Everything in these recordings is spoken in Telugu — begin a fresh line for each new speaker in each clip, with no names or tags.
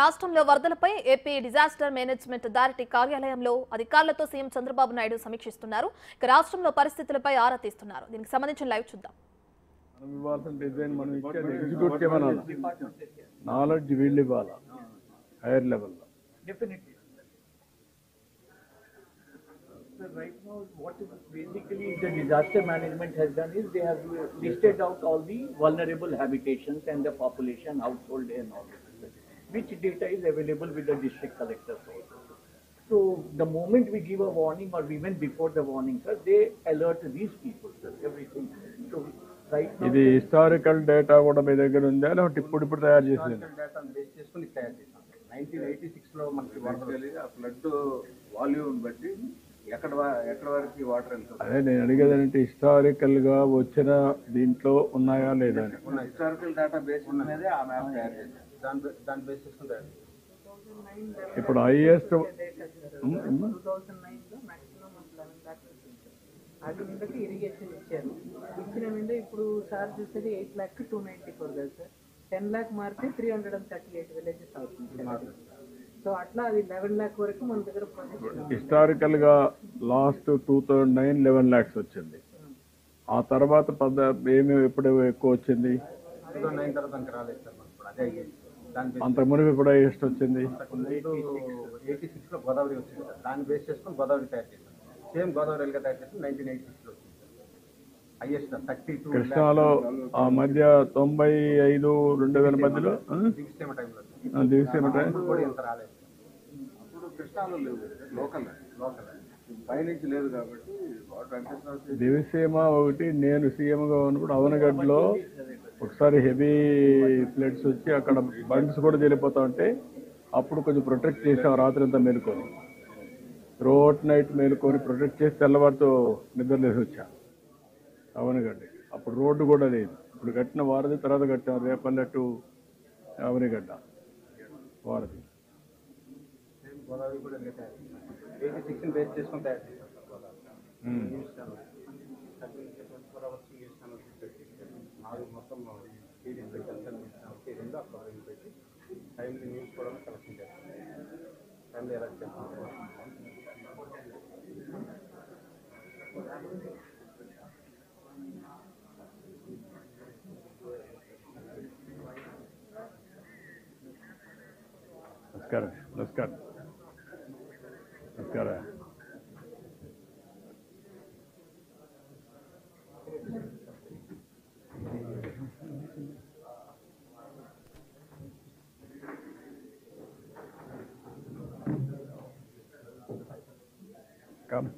రాష్ట్రంలో వరదలపై ఏపీ డిజాస్టర్ మేనేజ్మెంట్ అథారిటీ కార్యాలయంలో అధికారులతో సీఎం చంద్రబాబు నాయుడు సమీక్షిస్తున్నారు. ఇక రాష్ట్రంలో పరిస్థితులపై ఆరా తీస్తున్నారు. దీనికి సంబంధించిన లైవ్ చూద్దాం.
నాలెడ్జ్ వీళ్ళు ఇవ్వాలా higher level.
Definitely. So right now, what is basically the disaster management has done is they have listed out all the vulnerable habitations and the population, household and all this, which data is available with the district collectors also. So the moment we give a warning or even before the warning, sir, they alert these people, sir, everything. So right now.
ఇది హిస్టారికల్ డేటా కూడా మీ దగ్గర ఉందా లేకపోతే ఇప్పుడు తయారు చేసింది?
డేటాను బేస్ చేసుకుని తయారు చేశాం. 1986లో మనకి వాటర్ వెళ్ళి ఆ ఫ్లడ్ వాల్యూమ్ బట్టి ఎక్కడ వరకు వాటర్ వెళ్తుంది.
అదే నేను అడిగేది అంటే హిస్టారికల్ గా వచ్చిన దీంట్లో ఉన్నాయా లేదా అని.
ఉన్న హిస్టారికల్ డేటా బేస్ మీదే ఆ మ్యాప్ తయారు చేశాం. దాని బేస్ చేసుకుని తయారు చేశాం.
ఇప్పుడు హైయెస్ట్
2009 లో మాక్సిమం 11 lakhs వచ్చింది. అది మీదకి ఇరిగేషన్ ఇచ్చారు. ఇచ్చిన మీద ఇప్పుడు సార్ చూసేది 8 lakh 294 కదా సార్. 10 lakh మారితే 338 villages అవుతుంది. సో అట్లా అది 11 lakh వరకు మన దగ్గర ప్రాజెక్ట్.
హిస్టారికల్ గా లాస్ట్ 2009 11 lakhs వచ్చింది. ఆ తర్వాత ఏమి ఎప్పుడు ఎక్కువ వచ్చింది?
2009 తర్వాత ఇంకా రాలేదు సార్ మనకు ఇప్పుడు అదే అయ్యేది. దాని
అంత మునుపు ఇప్పుడు హైయెస్ట్ వచ్చింది.
86లో గోదావరి వచ్చింది సార్. దాన్ని బేస్ చేసుకుని గోదావరి తయారు చేశాం. సేమ్ గోదావరి ఎల్గా తయారు చేసి 1986లో వచ్చింది హైయెస్ట్ 32.
కృష్ణాలో ఆ మధ్య 95 2000 మధ్యలో
దిగుసీమ టైంలో
దివిసీమ
కూడా ఇంత రాలేదు. అప్పుడు కృష్ణాలో లేవు, లోకల్ పైనుంచి లేదు కాబట్టి వాటర్
దివిసీమ ఒకటి. నేను సీఎంగా ఉన్నప్పుడు అవనగడ్డలో ఒకసారి హెవీ ఫ్లడ్స్ వచ్చి అక్కడ బండ్స్ కూడా వెళ్ళిపోతా ఉంటే అప్పుడు కొంచెం ప్రొటెక్ట్ చేసాం. రాత్రి అంతా మేలుకొని త్రోట్ నైట్ మేలుకొని ప్రొటెక్ట్ చేసి తెల్లవారితో నిద్రలేసి వచ్చా అవనగడ్డ. అప్పుడు రోడ్డు కూడా లేదు. ఇప్పుడు కట్టిన వారధి తర్వాత కట్టాం రేపల్లె టు అవనగడ్డ వారధి.
గోదావరి కూడా తయారు చేశాం. 86 బేస్ చేసుకుని తయారు చేశాం మొత్తం అక్కడ పెట్టి టైమ్లీ న్యూస్ కూడా కలెక్షన్ చేస్తాం. టైమ్లీ ఎలక్ట్ చేస్తాం.
నమస్కారం. నమస్కారం. నమస్కారం. Come.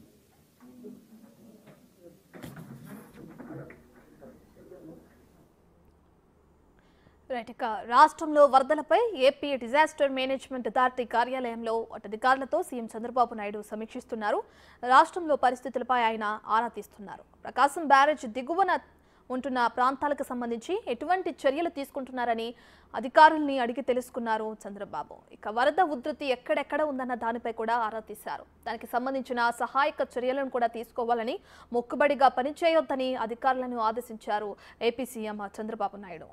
రైట్. ఇక రాష్ట్రంలో వరదలపై ఏపీ డిజాస్టర్ మేనేజ్మెంట్ అథారిటీ కార్యాలయంలో అధికారులతో సీఎం చంద్రబాబు నాయుడు సమీక్షిస్తున్నారు. రాష్ట్రంలో పరిస్థితులపై ఆయన ఆరా తీస్తున్నారు. ప్రకాశం బ్యారేజ్ దిగువన ఉంటున్న ప్రాంతాలకు సంబంధించి ఎటువంటి చర్యలు తీసుకుంటున్నారని అధికారుల్ని అడిగి తెలుసుకున్నారు చంద్రబాబు. ఇక వరద ఉధృతి ఎక్కడెక్కడ ఉందన్న దానిపై కూడా ఆరా తీశారు. దానికి సంబంధించిన సహాయక చర్యలను కూడా తీసుకోవాలని, మొక్కుబడిగా పనిచేయొద్దని అధికారులను ఆదేశించారు ఏపీ సీఎం చంద్రబాబు నాయుడు.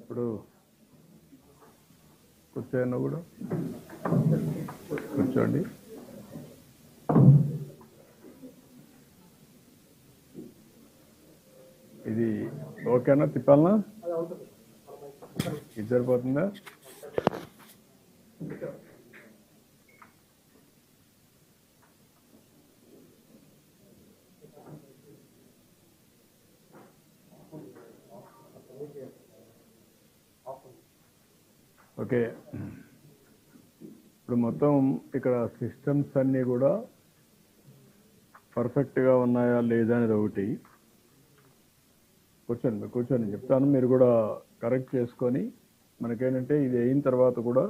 ఇప్పుడు కూర్చోండి, కూడా కూర్చోండి. ఇది ఓకేనా? తిప్పాలనా? ఇది సరిపోతుందా? ఓకే. ఇప్పుడు మొత్తం ఇక్కడ సిస్టమ్స్ అన్నీ కూడా పర్ఫెక్ట్గా ఉన్నాయా లేదా అనేది ఒకటి. కూర్చొని చెప్తాను, మీరు కూడా కరెక్ట్ చేసుకొని మనకేంటంటే ఇది అయిన తర్వాత కూడా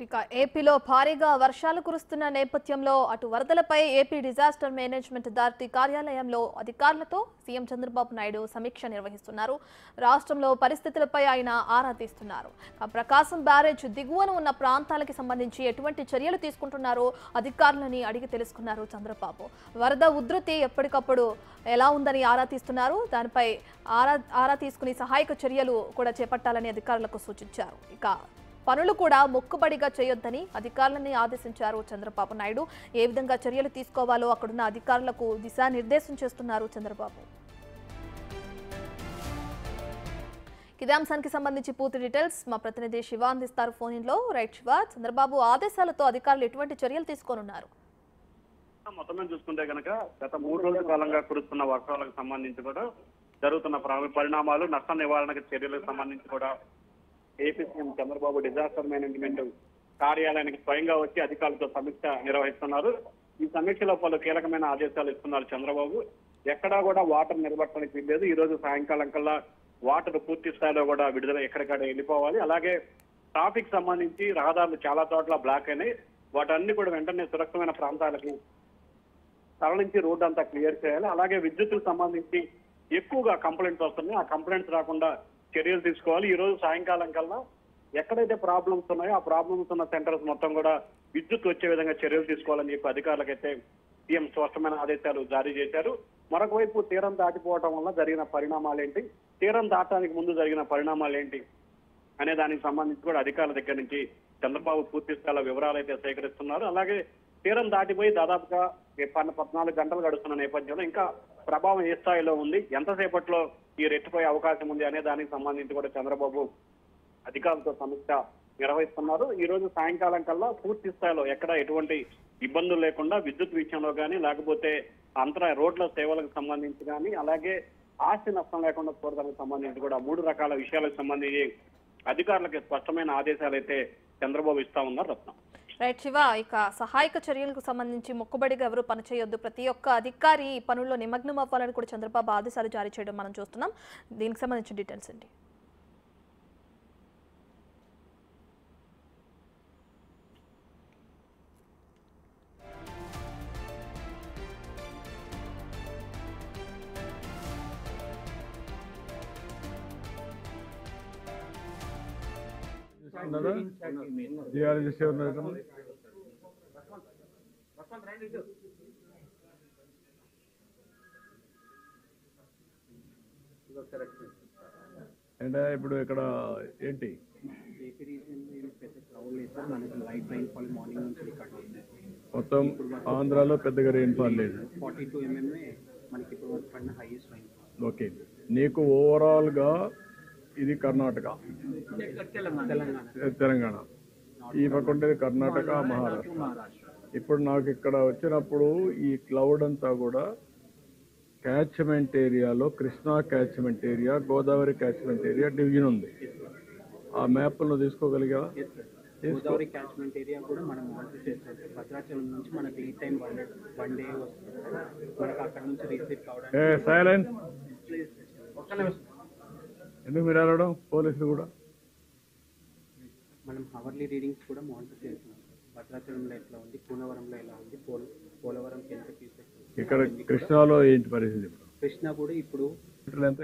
ఇక ఏపీలో భారీగా వర్షాలు కురుస్తున్న నేపథ్యంలో అటు వరదలపై ఏపీ డిజాస్టర్ మేనేజ్మెంట్ అథారిటీ కార్యాలయంలో అధికారులతో సీఎం చంద్రబాబు నాయుడు సమీక్ష నిర్వహిస్తున్నారు. రాష్ట్రంలో పరిస్థితులపై ఆయన ఆరా తీస్తున్నారు. ప్రకాశం బ్యారేజ్ దిగువన ఉన్న ప్రాంతాలకు సంబంధించి ఎటువంటి చర్యలు తీసుకుంటున్నారో అధికారులని అడిగి తెలుసుకున్నారు చంద్రబాబు. వరద ఉధృతి ఎప్పటికప్పుడు ఎలా ఉందని ఆరా తీస్తున్నారు. దానిపై ఆరా తీసుకుని సహాయక చర్యలు కూడా చేపట్టాలని అధికారులకు సూచించారు. ఇక పనులు కూడా మొక్కుబడిగా చేయొద్దని అధికారులని ఆదేశించారు చంద్రబాబు నాయుడు. ఏ విధంగా చర్యలు తీసుకోవాలో అక్కడున్న అధికారులకు దిశానిర్దేశం చేస్తున్నారు చంద్రబాబు. ఇదే అంశానికి సంబంధించి పూర్తి డీటెయిల్స్ మా ప్రతినిధి శివ అందిస్తారు ఫోన్ ఇన్ లో. రైట్ శివ, చంద్రబాబు ఆదేశాలతో అధికారులు ఎటువంటి చర్యలు తీసుకోనున్నారు?
మొత్తం చూసుకుంటే కనుక గత 3 రోజుల కాలంగా కురుస్తున్న వర్షాలకు సంబంధించి కూడా జరుగుతున్న పరిణామాలు, నష్ట నివారణకు చర్యలకు సంబంధించి కూడా AP CM Chandrababu disaster management కార్యాలయానికి స్వయంగా వచ్చి అధికారులతో సమీక్ష నిర్వహిస్తున్నారు. ఈ సమీక్షలో పలు కీలకమైన ఆదేశాలు ఇస్తున్నారు చంద్రబాబు. ఎక్కడా కూడా వాటర్ నిలబట్టడానికి వీల్లేదు. ఈ రోజు సాయంకాలం కల్లా వాటర్ పూర్తి స్థాయిలో కూడా విడుదల ఎక్కడికక్కడ వెళ్ళిపోవాలి. అలాగే ట్రాఫిక్ సంబంధించి రహదారులు చాలా చోట్ల బ్లాక్ అయినాయి. వాటన్ని కూడా వెంటనే సురక్షితమైన ప్రాంతాలకు తరలించి రోడ్డు అంతా క్లియర్ చేయాలి. అలాగే విద్యుత్తుకు సంబంధించి ఎక్కువగా కంప్లైంట్స్ వస్తున్నాయి. ఆ కంప్లైంట్స్ రాకుండా చర్యలు తీసుకోవాలి. ఈ రోజు సాయంకాలం కల్లా ఎక్కడైతే ప్రాబ్లమ్స్ ఉన్నాయో ఆ ప్రాబ్లమ్స్ ఉన్న సెంటర్స్ మొత్తం కూడా విద్యుత్ వచ్చే విధంగా చర్యలు తీసుకోవాలని చెప్పి అధికారులకైతే సీఎం స్పష్టమైన ఆదేశాలు జారీ చేశారు. మరొక వైపు తీరం దాటిపోవడం వల్ల జరిగిన పరిణామాలు ఏంటి, తీరం దాటడానికి ముందు జరిగిన పరిణామాలు ఏంటి అనే దానికి సంబంధించి కూడా అధికారుల దగ్గర నుంచి చంద్రబాబు పూర్తి స్థాయిలో వివరాలు అయితే సేకరిస్తున్నారు. అలాగే తీరం దాటిపోయి దాదాపుగా 14 గంటలు గడుస్తున్న నేపథ్యంలో ఇంకా ప్రభావం ఏ స్థాయిలో ఉంది, ఎంతసేపట్లో ఈ రెట్టిపోయే అవకాశం ఉంది అనే దానికి సంబంధించి కూడా చంద్రబాబు అధికారులతో సమీక్ష నిర్వహిస్తున్నారు. ఈ రోజు సాయంకాలం కల్లా పూర్తి స్థాయిలో ఎక్కడ ఎటువంటి ఇబ్బందులు లేకుండా విద్యుత్ విషయంలో కానీ, లేకపోతే రోడ్ల సేవలకు సంబంధించి కానీ, అలాగే ఆస్తి నష్టం లేకుండా చూడడానికి సంబంధించి కూడా 3 రకాల విషయాలకు సంబంధించి అధికారులకు స్పష్టమైన ఆదేశాలు అయితే చంద్రబాబు ఇస్తా ఉన్నారు. రత్నం.
రైట్ శివ, ఇక సహాయక చర్యలకు సంబంధించి మొక్కుబడిగా ఎవరు పనిచేయొద్దు, ప్రతి ఒక్క అధికారి ఈ పనుల్లో నిమగ్నం అవ్వాలని కూడా చంద్రబాబు ఆదేశాలు జారీ చేయడం మనం చూస్తున్నాం. దీనికి సంబంధించిన డీటెయిల్స్ అండి.
జిఆర్ఎస్ ఉన్నారు. అంటే ఇప్పుడు ఇక్కడ ఏంటి మొత్తం ఆంధ్రాలో పెద్దగా రెయిన్ఫాల్ లేదు.
42 mm మనకి ఇప్పుడు పడిన హైయెస్ట్ రైన్ఫాల్.
ఓకే, నీకు ఓవరాల్ గా ఇది కర్ణాటక, తెలంగాణ, ఈ పక్క ఉండేది కర్ణాటక, మహారాష్ట్ర. ఇప్పుడు నాకు ఇక్కడ వచ్చినప్పుడు ఈ క్లౌడ్ అంతా కూడా క్యాచ్మెంట్ ఏరియాలో Krishna catchment area, Godavari catchment area division ఉంది. ఆ మ్యాప్లో తీసుకోగలిగా?
గోదావరి క్యాచ్మెంట్ ఏరియా కూడా మనం మానిటర్ చేస్తాం. భద్రాచలం నుంచి మనకి ఈ టైం వన్ డే వస్తుంది. మనకి అక్కడ నుంచి రిసీవ్ కావడానికి
సైలెన్స్. ఎందుకు మీరు వెళ్ళడం? పోలీసులు కూడా
మనం అవర్లీ రీడింగ్స్ కూడా మానిటర్ చేస్తున్నాం. భద్రాచలంలో ఎట్లా ఉంది, కూనవరంలో ఎలా ఉంది, పోలవరంకి ఎంత తీసుకొచ్చింది.
ఇక్కడ కృష్ణాలో ఏంటి పరిస్థితి?
కృష్ణా కూడా ఇప్పుడు
ఎంత